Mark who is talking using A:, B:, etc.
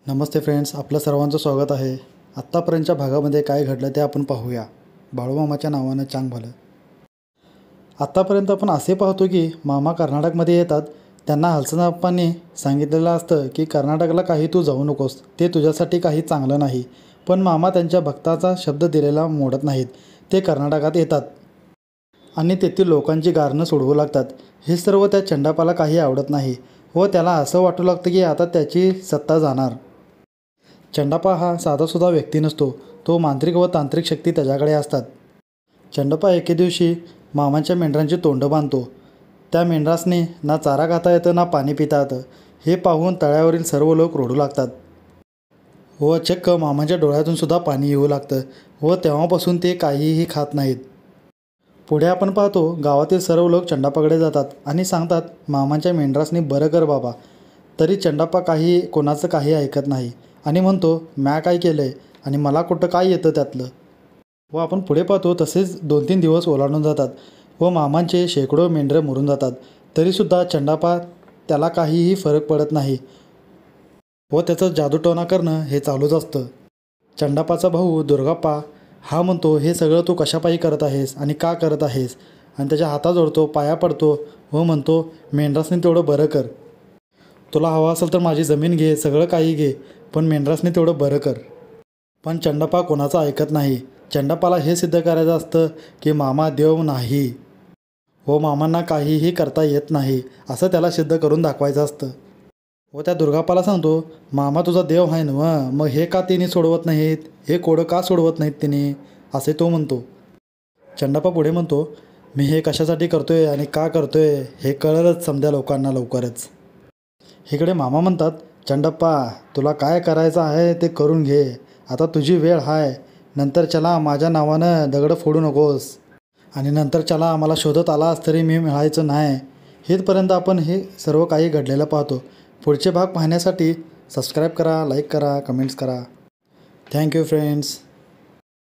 A: नमस्ते friends, आपलं सर्वांचं स्वागत आहे। आत्तापर्यंतच्या भागामध्ये काय घडलं ते आपण पाहूया। बाळूमामाच्या नावानं चांग भलं। आत्तापर्यंत आपण असे पाहतो की मामा कर्नाटकमध्ये येतात। त्यांना हलसनप्पांनी सांगितलेलं असतं की कर्नाटकला काही तू जाऊ नकोस, ते तुझ्यासाठी काही चांगलं नाही। पण मामा त्यांच्या भक्ताचा शब्द दिलेला मोडत नाहीत। ते कर्नाटकात येतात आणि तेथील लोकांची गारणं सोडवू लागतात। हे सर्व त्या चंडापाला काही आवडत नाही व त्याला असं वाटू लागतं की आता त्याची सत्ता जाणार। चंडापा हा साधासुद्धा व्यक्ती नसतो, तो मांत्रिक व तांत्रिक शक्ती त्याच्याकडे असतात। चंडापा एके दिवशी मामांच्या मेंढरांची तोंड बांधतो। त्या मेंढरासनी ना चारा खाता येतं ना पाणी पिता येतं। हे पाहून तळ्यावरील सर्व लोक रोडू लागतात व चक्क मामांच्या डोळ्यातून सुद्धा पाणी येऊ लागतं व तेव्हापासून ते काहीही खात नाहीत। पुढे आपण पाहतो गावातील सर्व लोक चंडापाकडे जातात आणि सांगतात, मामांच्या मेंढरासनी बरं कर बाबा। तरी चंडापा कोणाचं काही ऐकत नाही आणि म्हणतो, म्या काय केलंय आणि मला कुठं काय येतं त्यातलं। व आपण पुढे पाहतो तसेच 2-3 दिवस ओलांडून जातात व मामांचे शेकडो मेंढरं मरून जातात। तरीसुद्धा चंडापा त्याला काहीही फरक पडत नाही व त्याचं जादूटोणा करणं हे चालूच असतं। चंडापाचा भाऊ दुर्गाप्पा हा म्हणतो, हे सगळं तू कशापायी करत आहेस आणि का करत आहेस, आणि त्याच्या हातात जोडतो, पाया पडतो व म्हणतो, मेंढरासनी तेवढं बरं कर। तुला हवं असेल तर माझी जमीन घे, सगळं काही घे, पण मेंढरासनी तेवढं बरं कर। पण चंडापा कोणाचं ऐकत नाही। चंडापाला हे सिद्ध करायचं असतं की मामा देव नाही व मामांना काहीही करता येत नाही, असं त्याला सिद्ध करून दाखवायचं असतं। व त्या दुर्गाप्पाला सांगतो, मामा तुझा देव आहे ना, मग हे का तिने सोडवत नाहीत, हे कोडं का सोडवत नाहीत तिने, असे तो म्हणतो। चंडापा पुढे म्हणतो, मी हे कशासाठी करतोय आणि का करतोय हे कळलंच समध्या लोकांना लवकरच। इकडे मामा म्हणतात, चंडाप्पा तुला काय करायचं आहे ते करून घे, आता तुझी वेळ आहे। नंतर चला माझ्या नावानं दगड फोडू नकोस, आणि नंतर चला आम्हाला शोधत आलास तरी मी मिळायचं नाही। इथपर्यंत आपण हे सर्व काही घडलेलं पाहतो। पुढचे भाग पाहण्यासाठी सबस्क्राईब करा, लाईक करा, कमेंट्स करा। Thank you friends.